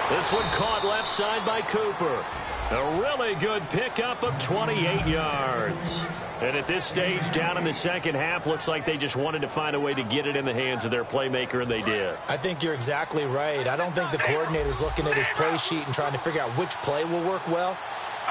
This one caught left side by Cooper. A really good pickup of 28 yards. And at this stage, down in the second half, looks like they just wanted to find a way to get it in the hands of their playmaker, and they did. I think you're exactly right. I don't think the coordinator's looking at his play sheet and trying to figure out which play will work well.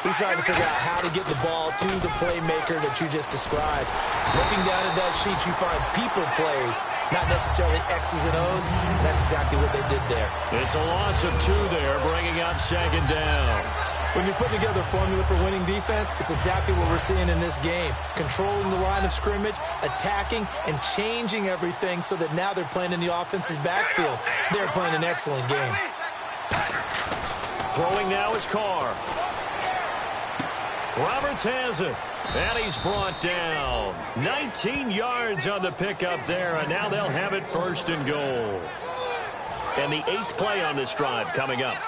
He's trying to figure out how to get the ball to the playmaker that you just described. Looking down at that sheet, you find people plays, not necessarily X's and O's, and that's exactly what they did there. It's a loss of 2 there, bringing up 2nd down. When you're putting together a formula for winning defense, it's exactly what we're seeing in this game. Controlling the line of scrimmage, attacking, and changing everything so that now they're playing in the offense's backfield. They're playing an excellent game. Throwing now is Carr. Roberts has it, and he's brought down. 19 yards on the pickup there, and now they'll have it 1st and goal. And the 8th play on this drive coming up.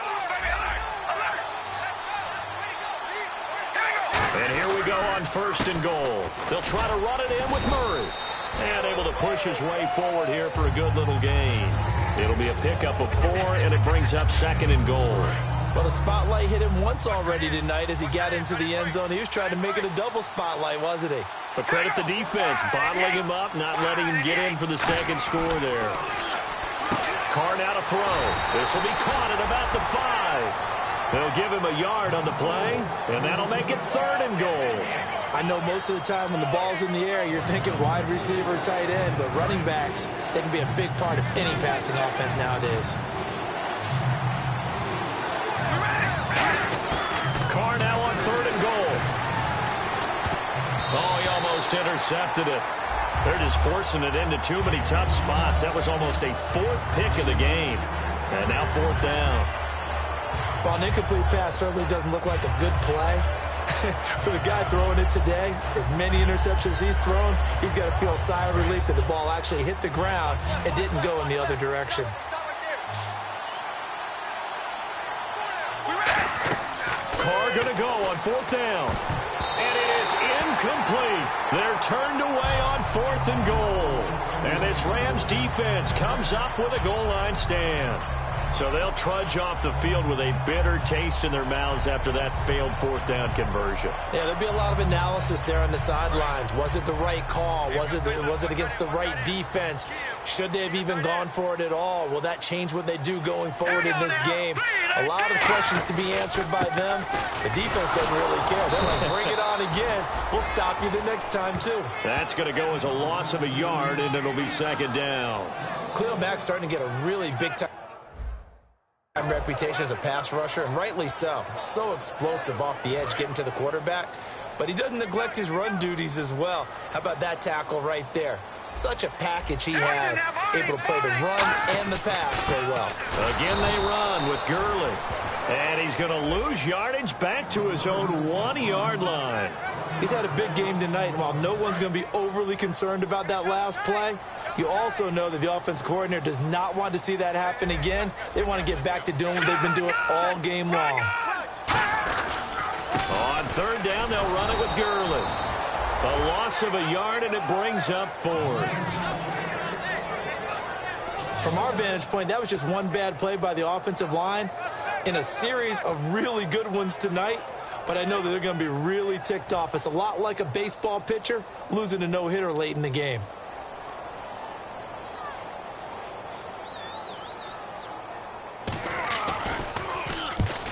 And here we go on 1st and goal. They'll try to run it in with Murray. And able to push his way forward here for a good little gain. It'll be a pickup of 4, and it brings up 2nd and goal. Well, the spotlight hit him once already tonight as he got into the end zone. He was trying to make it a double spotlight, wasn't he? But credit the defense, bottling him up, not letting him get in for the 2nd score there. Carr now to throw. This will be caught at about the 5. They'll give him a yard on the play, and that'll make it 3rd and goal. I know most of the time when the ball's in the air, you're thinking wide receiver, tight end, but running backs, they can be a big part of any passing offense nowadays. Carr now on 3rd and goal. Oh, he almost intercepted it. They're just forcing it into too many tough spots. That was almost a 4th pick of the game. And now 4th down. Well, an incomplete pass certainly doesn't look like a good play. For the guy throwing it today, as many interceptions he's thrown, he's got to feel a sigh of relief that the ball actually hit the ground and didn't go in the other direction. Carr going to go on 4th down. And it is incomplete. They're turned away on 4th and goal. And this Rams defense comes up with a goal line stand. So they'll trudge off the field with a bitter taste in their mouths after that failed fourth down conversion. Yeah, there'll be a lot of analysis there on the sidelines. Was it the right call? Was it against the right defense? Should they have even gone for it at all? Will that change what they do going forward in this game? A lot of questions to be answered by them. The defense doesn't really care. They're like, bring it on again. We'll stop you the next time, too. That's going to go as a loss of a yard, and it'll be second down. Khalil Mack's starting to get a really big-time reputation as a pass rusher, and rightly so. So explosive off the edge getting to the quarterback, but he doesn't neglect his run duties as well. How about that tackle right there? Such a package he has, able to play the run and the pass so well. Again they run with Gurley, and he's going to lose yardage back to his own 1-yard line. He's had a big game tonight, and while no one's going to be overly concerned about that last play, you also know that the offense coordinator does not want to see that happen again. They want to get back to doing what they've been doing all game long. On third down, they'll run it with Gurley. A loss of a yard, and it brings up fourth. From our vantage point, that was just one bad play by the offensive line in a series of really good ones tonight. But I know that they're going to be really ticked off. It's a lot like a baseball pitcher losing a no-hitter late in the game.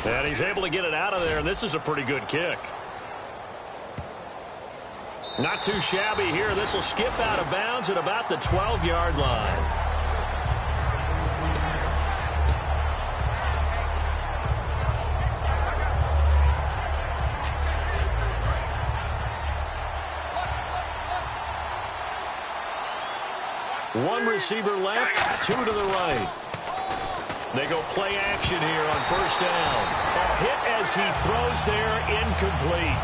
And he's able to get it out of there, and this is a pretty good kick. Not too shabby here. This will skip out of bounds at about the 12-yard line. One receiver left, two to the right. They go play action here on first down. A hit as he throws there, incomplete.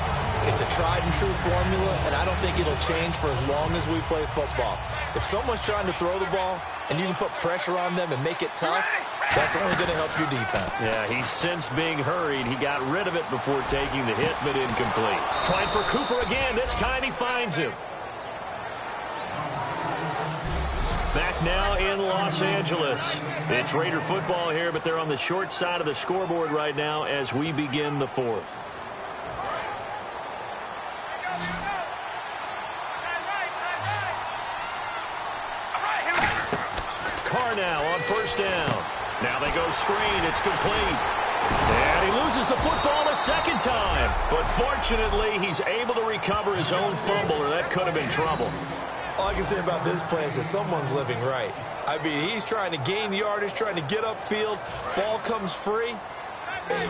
It's a tried and true formula, and I don't think it'll change for as long as we play football. If someone's trying to throw the ball and you can put pressure on them and make it tough, that's only going to help your defense. Yeah, he's since being hurried. He got rid of it before taking the hit, but incomplete. Trying for Cooper again. This time he finds him. Back now in Los Angeles. It's Raider football here, but they're on the short side of the scoreboard right now as we begin the fourth. Carr now on first down. Now they go screen. It's complete. And he loses the football a second time. But fortunately, he's able to recover his own fumble, or that could have been trouble. All I can say about this play is that someone's living right. I mean, he's trying to gain yardage, trying to get upfield. Ball comes free.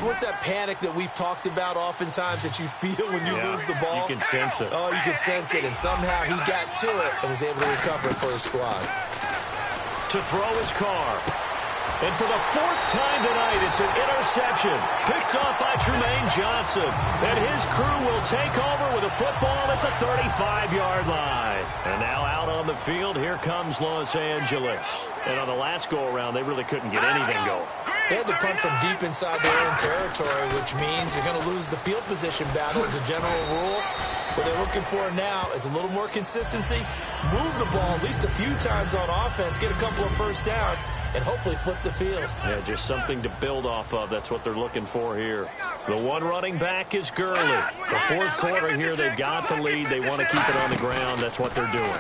What's that panic that we've talked about oftentimes that you feel when you lose the ball? You can sense it. Oh, you can sense it. And somehow he got to it and was able to recover it for his squad. To throw his Carr. And for the fourth time tonight, it's an interception. Picked off by Trumaine Johnson. And his crew will take over with a football at the 35-yard line. And now out on the field, here comes Los Angeles. And on the last go-around, they really couldn't get anything going. They had to punt from deep inside their own territory, which means you're going to lose the field position battle as a general rule. What they're looking for now is a little more consistency, move the ball at least a few times on offense, get a couple of first downs, and hopefully flip the field. Yeah, just something to build off of. That's what they're looking for here. The one running back is Gurley. The fourth quarter here, they've got the lead. They want to keep it on the ground. That's what they're doing.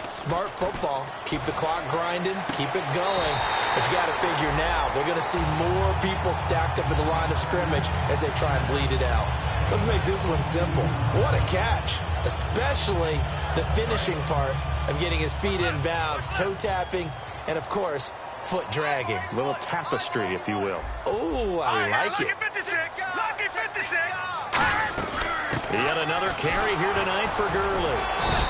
Smart football. Keep the clock grinding. Keep it going. But you got to figure now, they're going to see more people stacked up in the line of scrimmage as they try and bleed it out. Let's make this one simple. What a catch. Especially the finishing part of getting his feet in bounds, toe tapping, and of course, foot dragging. A little tapestry, if you will. Oh, I like it. Yet another carry here tonight for Gurley.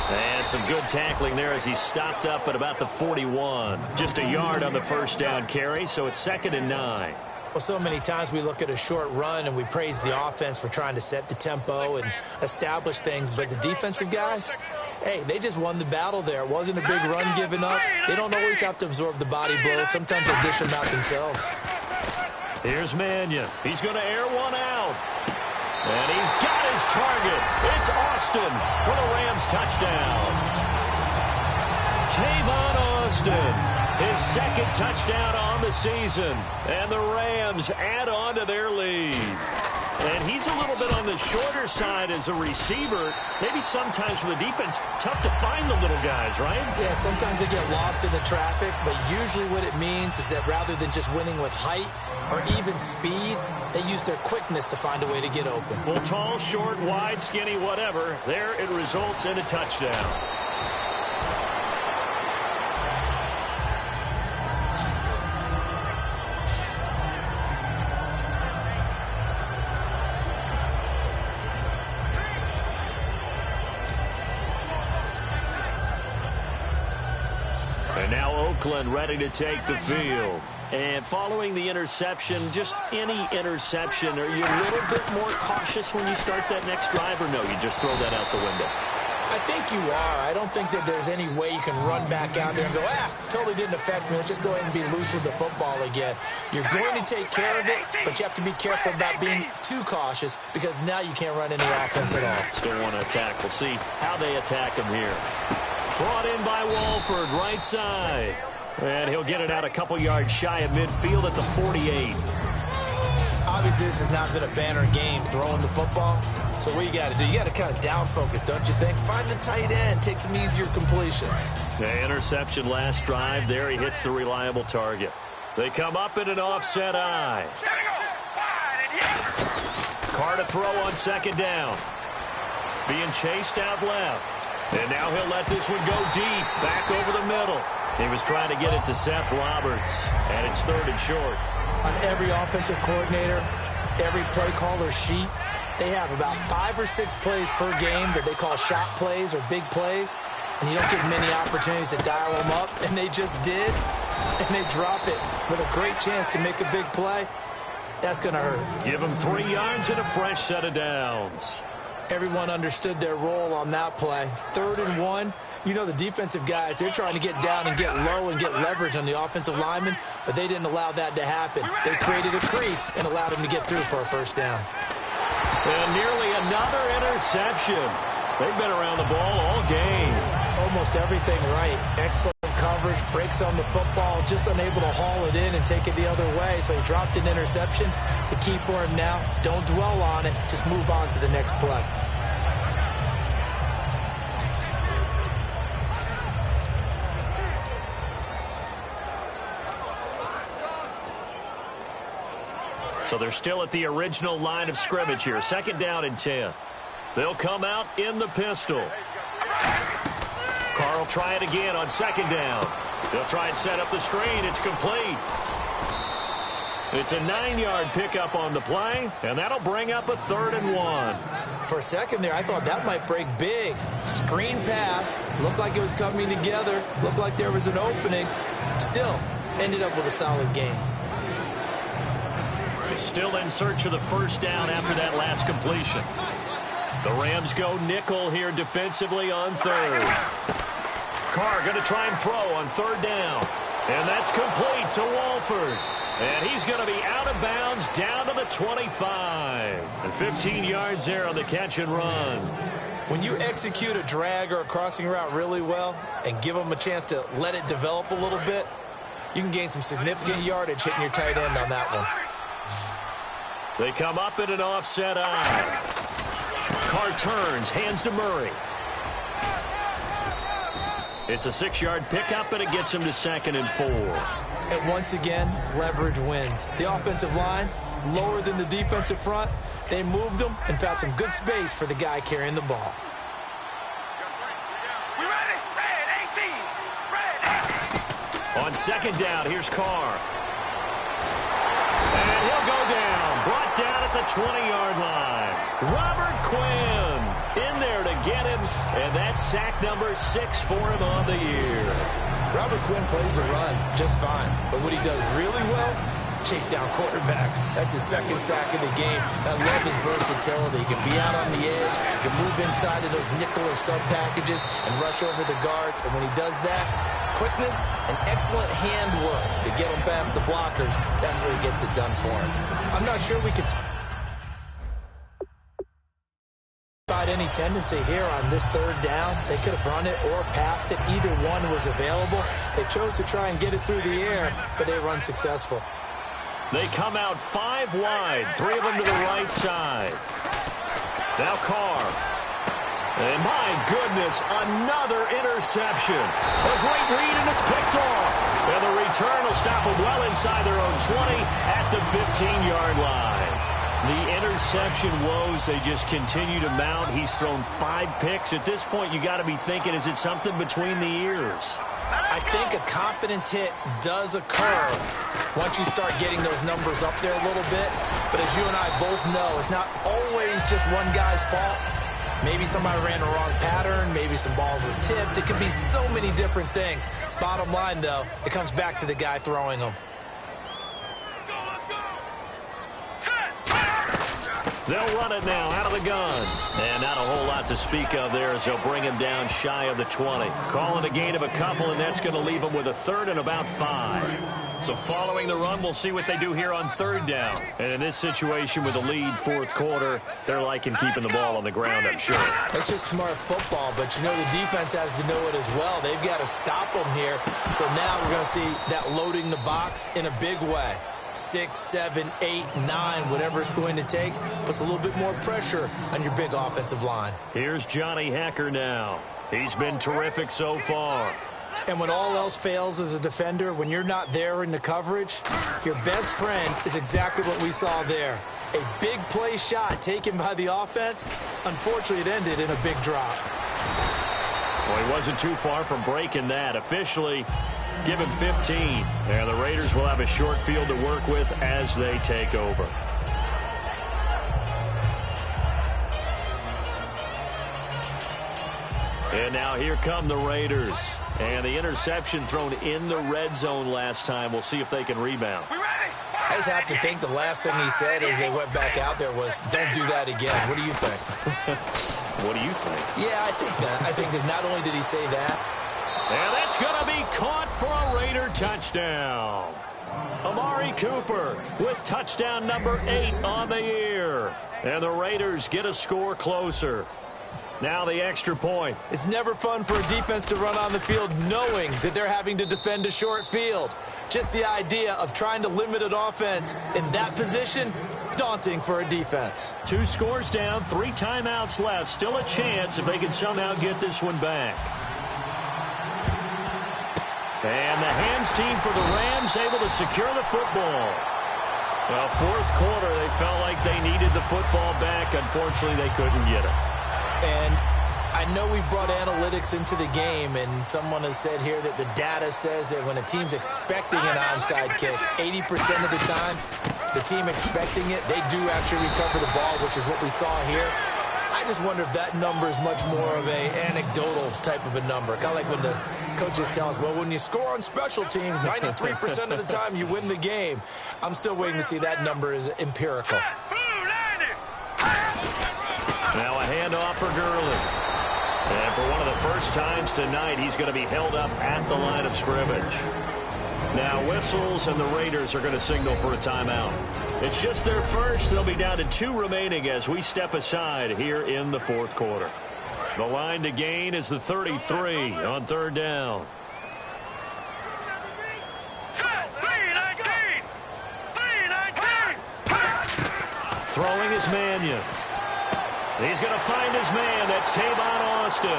And some good tackling there as he stopped up at about the 41. Just a yard on the first down carry, so it's 2nd and 9. Well, so many times we look at a short run and we praise the offense for trying to set the tempo and establish things, but the defensive guys, hey, they just won the battle there. It wasn't a big run given up. They don't always have to absorb the body blows. Sometimes they dish them out themselves. Here's Mannion. He's going to air one out. And he's got his target. It's Austin for the Rams touchdown. Tavon Austin His second touchdown on the season. And the Rams add on to their lead. And he's a little bit on the shorter side as a receiver. Maybe sometimes for the defense, tough to find the little guys, right? Yeah, sometimes they get lost in the traffic, but usually what it means is that rather than just winning with height or even speed, they use their quickness to find a way to get open. Well, tall, short, wide, skinny, whatever, there it results in a touchdown. And now Oakland ready to take the field. And following the interception, just any interception, are you a little bit more cautious when you start that next drive, or no, you just throw that out the window? I think you are. I don't think that there's any way you can run back out there and go, totally didn't affect me. Let's just go ahead and be loose with the football again. You're going to take care of it, but you have to be careful about being too cautious because now you can't run any offense at all. Still want to attack. We'll see how they attack him here. Brought in by Walford, right side. And he'll get it out a couple yards shy of midfield at the 48. Obviously, this has not been a banner game throwing the football. So what you got to do, you got to kind of down focus, don't you think? Find the tight end, take some easier completions. The interception last drive. There he hits the reliable target. They come up in an offset eye. Carr to throw on second down. Being chased out left. And now he'll let this one go deep, back over the middle. He was trying to get it to Seth Roberts, and it's third and short. On every offensive coordinator, every play caller sheet, they have about 5 or 6 plays per game that they call shot plays or big plays, and you don't get many opportunities to dial them up, and they just did, and they drop it with a great chance to make a big play. That's going to hurt. Give them 3 yards and a fresh set of downs. Everyone understood their role on that play. 3rd and 1. You know the defensive guys, they're trying to get down and get low and get leverage on the offensive lineman, but they didn't allow that to happen. They created a crease and allowed him to get through for a first down. And nearly another interception. They've been around the ball all game. Almost everything right. Excellent coverage, breaks on the football, just unable to haul it in and take it the other way. So he dropped an interception. The key for him now, don't dwell on it. Just move on to the next play. So they're still at the original line of scrimmage here. 2nd down and 10. They'll come out in the pistol. Carr will try it again on 2nd down. They'll try and set up the screen. It's complete. It's a 9-yard pickup on the play, and that'll bring up a 3rd and 1. For a second there, I thought that might break big. Screen pass. Looked like it was coming together. Looked like there was an opening. Still, ended up with a solid game. Still in search of the first down after that last completion. The Rams go nickel here defensively on 3rd. Carr going to try and throw on 3rd down. And that's complete to Walford. And he's going to be out of bounds down to the 25. And 15 yards there on the catch and run. When you execute a drag or a crossing route really well and give them a chance to let it develop a little bit, you can gain some significant yardage hitting your tight end on that one. They come up in an offset eye. Carr turns, hands to Murray. It's a 6-yard pickup, and it gets him to 2nd and 4. And once again, leverage wins. The offensive line, lower than the defensive front. They moved them and found some good space for the guy carrying the ball. We ready? Red 18. Red. On 2nd down, here's Carr. And he'll go down. Brought down at the 20-yard line. Robert Quinn in there to get him. And that's sack number 6 for him on the year. Robert Quinn plays the run just fine. But what he does really well, chase down quarterbacks. That's his 2nd sack of the game. I love his versatility. He can be out on the edge. He can move inside of those nickel or sub packages and rush over the guards. And when he does that, quickness and excellent handwork to get him past the blockers. That's where he gets it done for him. I'm not sure we could spot any tendency here on this third down. They could have run it or passed it. Either one was available. They chose to try and get it through the air, but they were unsuccessful. They come out 5 wide, 3 of them to the right side. Now Carr. And my goodness, another interception. A great read, and it's picked off. And the return will stop them well inside their own 20 at the 15-yard line. The interception woes, they just continue to mount. He's thrown 5 picks. At this point, you got to be thinking, is it something between the ears? I think a confidence hit does occur once you start getting those numbers up there a little bit. But as you and I both know, it's not always just one guy's fault. Maybe somebody ran the wrong pattern. Maybe some balls were tipped. It could be so many different things. Bottom line, though, it comes back to the guy throwing them. They'll run it now out of the gun. And not a whole lot to speak of there as they'll bring him down shy of the 20. Calling a gain of a couple, and that's going to leave him with a third and about 5. So following the run, we'll see what they do here on third down. And in this situation with a lead fourth quarter, they're liking keeping the ball on the ground, I'm sure. That's just smart football, but you know the defense has to know it as well. They've got to stop them here. So now we're going to see that loading the box in a big way. 6, 7, 8, 9, whatever it's going to take, puts a little bit more pressure on your big offensive line. Here's Johnny Hekker now. He's been terrific so far. And when all else fails as a defender, when you're not there in the coverage, your best friend is exactly what we saw there. A big play shot taken by the offense. Unfortunately, it ended in a big drop. Well, he wasn't too far from breaking that. Officially, give him 15. And the Raiders will have a short field to work with as they take over. And now here come the Raiders. And the interception thrown in the red zone last time. We'll see if they can rebound. I just have to think the last thing he said as they went back out there was, don't do that again. What do you think? What do you think? Yeah, I think that. I think that not only did he say that. And that's going to be caught for a Raider touchdown. Amari Cooper with touchdown number 8 on the year. And the Raiders get a score closer. Now the extra point. It's never fun for a defense to run on the field knowing that they're having to defend a short field. Just the idea of trying to limit an offense in that position, daunting for a defense. 2 scores down, 3 timeouts left. Still a chance if they can somehow get this one back. And the hands team for the Rams able to secure the football. Well, fourth quarter, they felt like they needed the football back. Unfortunately, they couldn't get it. And I know we brought analytics into the game, and someone has said here that the data says that when a team's expecting an onside kick, 80% of the time, the team expecting it, they do actually recover the ball, which is what we saw here. I just wonder if that number is much more of a anecdotal type of a number. Kind of like when the coaches tell us, well, when you score on special teams, 93% of the time you win the game. I'm still waiting to see that number is empirical. Now a handoff for Gurley. And for one of the first times tonight, he's going to be held up at the line of scrimmage. Now whistles, and the Raiders are going to signal for a timeout. It's just their first. They'll be down to 2 remaining as we step aside here in the fourth quarter. The line to gain is the 33 on third down. Throwing is Mannion. He's going to find his man. That's Tavon Austin.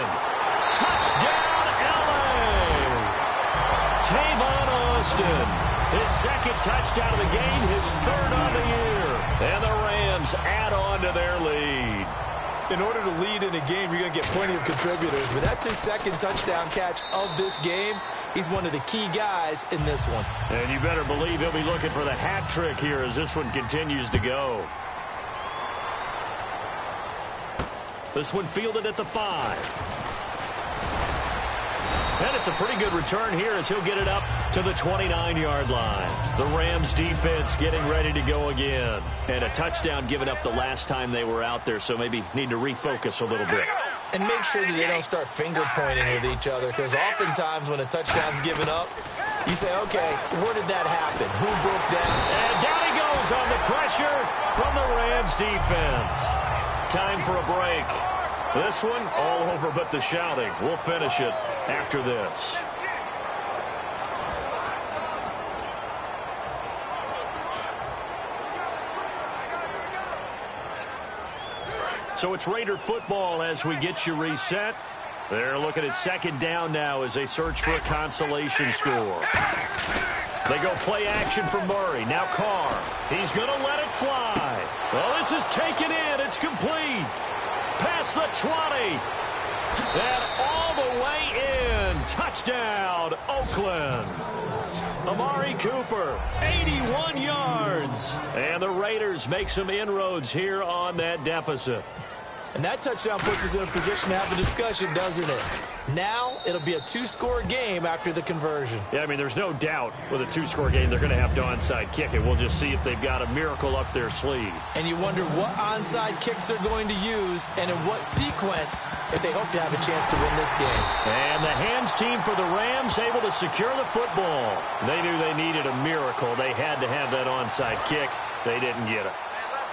Touchdown, L.A. Tavon Austin. His second touchdown of the game, his third on the year. And the Rams add on to their lead. In order to lead in a game, you're going to get plenty of contributors, but that's his second touchdown catch of this game. He's one of the key guys in this one. And you better believe he'll be looking for the hat trick here as this one continues to go. This one fielded at the 5. And it's a pretty good return here as he'll get it up to the 29-yard line. The Rams defense getting ready to go again. And a touchdown given up the last time they were out there, so maybe need to refocus a little bit. And make sure that they don't start finger-pointing with each other, because oftentimes when a touchdown's given up, you say, okay, where did that happen? Who broke down? And down he goes on the pressure from the Rams defense. Time for a break. This one, all over but the shouting. We'll finish it after this. So it's Raider football as we get you reset. They're looking at second down now as they search for a consolation score. They go play action for Murray. Now Carr. He's going to let it fly. Well, this is taken in. It's complete. Past the 20. And all the way in. Touchdown, Oakland. Amari Cooper, 81 yards. And the Raiders make some inroads here on that deficit. And that touchdown puts us in a position to have a discussion, doesn't it? Now it'll be a two-score game after the conversion. Yeah, I mean, there's no doubt with a two-score game they're going to have to onside kick it. We'll just see if they've got a miracle up their sleeve. And you wonder what onside kicks they're going to use and in what sequence if they hope to have a chance to win this game. And the hands team for the Rams able to secure the football. They knew they needed a miracle. They had to have that onside kick. They didn't get it.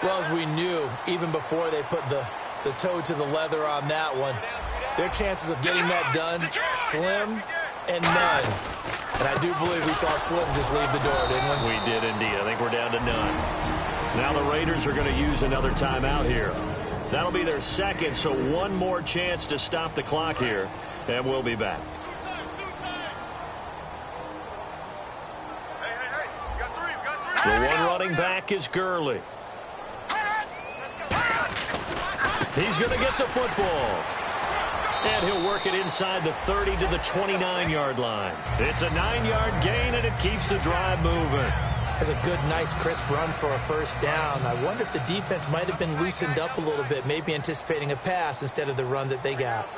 Well, as we knew, even before they put the toe to the leather on that one, their chances of getting that done, slim and none. And I do believe we saw Slim just leave the door, didn't we? We did indeed. I think we're down to none. Now the Raiders are going to use another timeout here. That'll be their second, so one more chance to stop the clock here, and we'll be back. The one running back is Gurley. He's going to get the football. And he'll work it inside the 30 to the 29-yard line. It's a 9-yard gain, and it keeps the drive moving. Has a good, nice, crisp run for a first down. I wonder if the defense might have been loosened up a little bit, maybe anticipating a pass instead of the run that they got.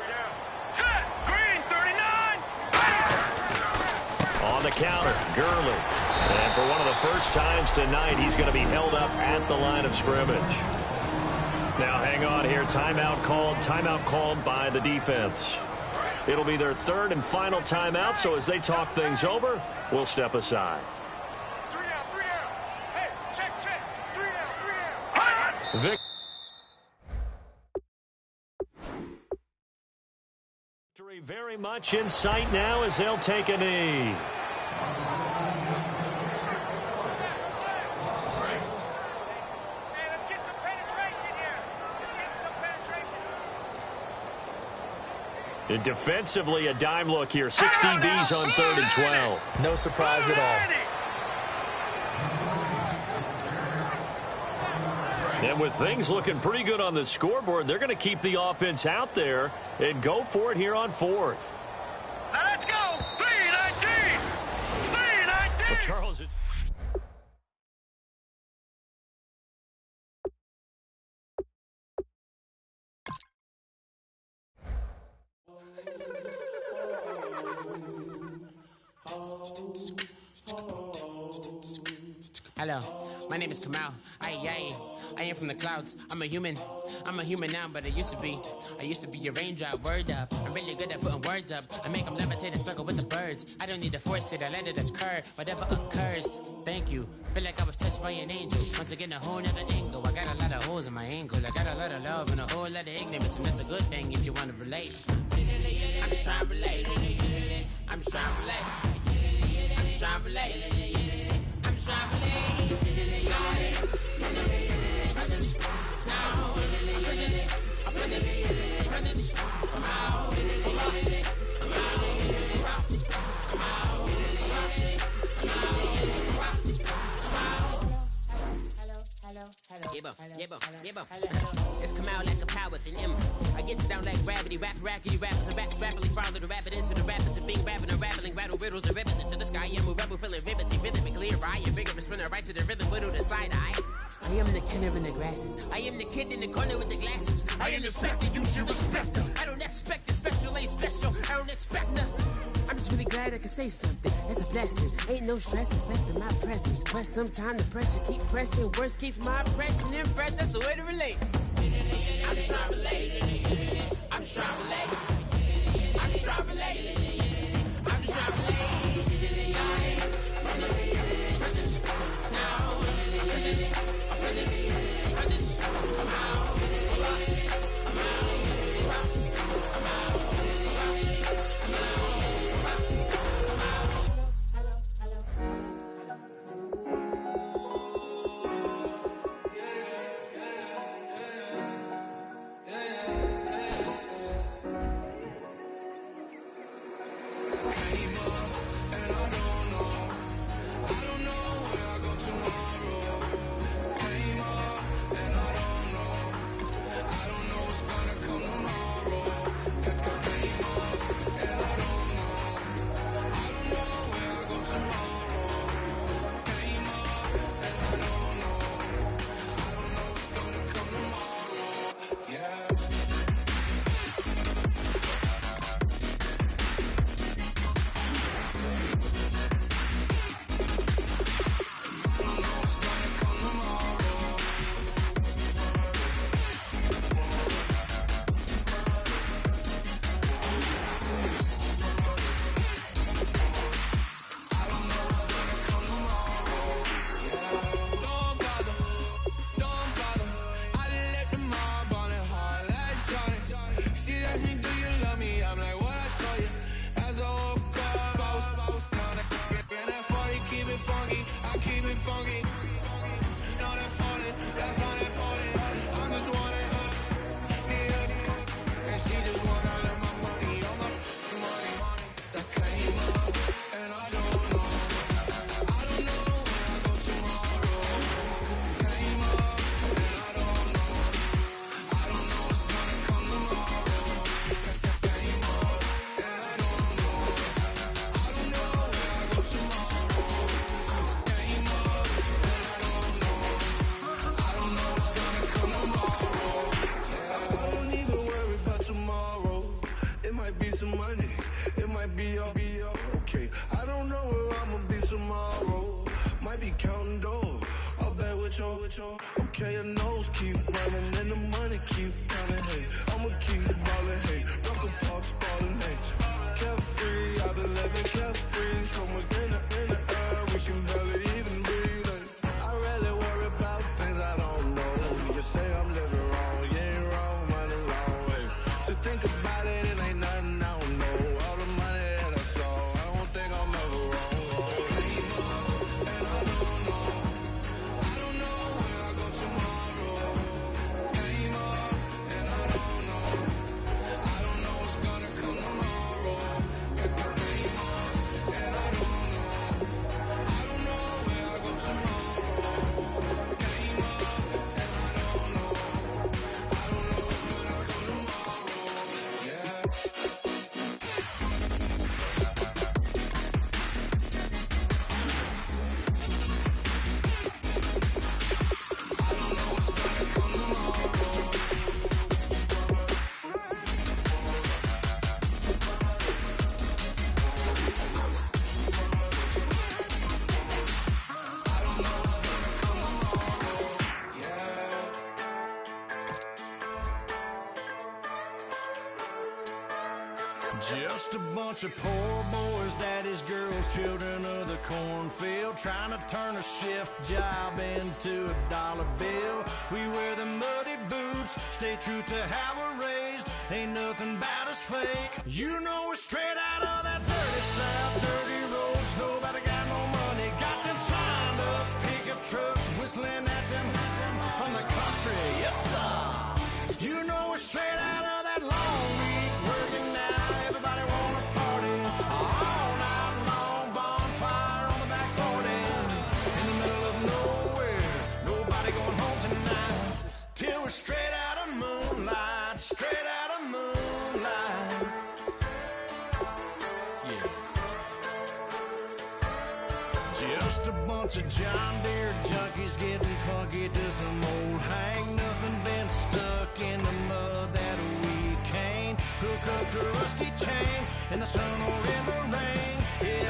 Green, 39. On the counter, Gurley. And for one of the first times tonight, he's going to be held up at the line of scrimmage. Now, hang on here. Timeout called by the defense. It'll be their third and final timeout, so as they talk things over, we'll step aside. 3 down. Hey, check. 3 down. Victory very much in sight now as they'll take a knee. And defensively, a dime look here. 6 DBs on 3rd and 12. No surprise at all. And with things looking pretty good on the scoreboard, they're going to keep the offense out there and go for it here on 4th. Now let's go. 3-19. Well, Charles... Hello, my name is Kamal. I am from the clouds. I'm a human now, but I used to be a raindrop. Word up, I'm really good at putting words up. I make them levitate and circle with the birds. I don't need to force it, I let it occur. Whatever occurs, thank you. Feel like I was touched by an angel. Once again, a whole nother angle. I got a lot of holes in my angle. I got a lot of love and a whole lot of ignorance, and that's a good thing if you want to relate. I'm just trying to relate. I'm just trying to relate. I'm just trying to relate. I'm just trying to relate. It's come out like a power with an M. I get you down like gravity, rackety rappers and raps rapidly follow the rapid into the rapids and being rapping and rattling rattle riddles and rivets into the sky. I'm a rebel feeling rivety, rhythmically right, a vigorous spinner right to the rhythm, widow the side eye. I am the killer in the grasses. I am the kid in the corner with the glasses. I am the specter, you should respect them. I don't expect the special, ain't special. I don't expect nothing. I'm just really glad I can say something. It's a blessing. Ain't no stress affecting my presence. But sometimes the pressure keep pressing. Worst keeps my impression impressed. That's the way to relate. I'm just trying to relate. I'm just trying to relate. I'm just trying to relate. I'm just trying to relate. From the present now. Present. Come out. steady counting doors. All back with your. Okay, your nose keep running and the money keep counting. Hey, I'ma keep ballin'. Hey, rock a park spallin'. Hey, carefree, I've been living carefree. So much in the air, we can barely even breathe. Hey, I rarely worry about things I don't know. You say I'm living wrong, you ain't wrong, man, a long way. So think about it, it ain't nothing I don't know. All the money that I saw, I don't think I'm ever wrong. Just a bunch of poor boys, daddy's girls, children of the cornfield, trying to turn a shift job into a dollar bill. We wear the muddy boots, stay true to how we're raised. Ain't nothing about us fake. You know we're straight out of that dirty south, dirty roads. Nobody got no money, got them signed up pickup trucks, whistling at them from the country. Yes, sir. You know we're straight out of that long week working now. Everybody wanna party all night long, bonfire on the back 40 in the middle of nowhere. Nobody going home tonight till we're straight out of moonlight, straight out of moonlight. Yeah. Just a bunch of John Deere junkies getting funky to some old hang. Nothing been stuck in the mud that we can't hook up to a rusty chain in the sun or in the rain. Yeah,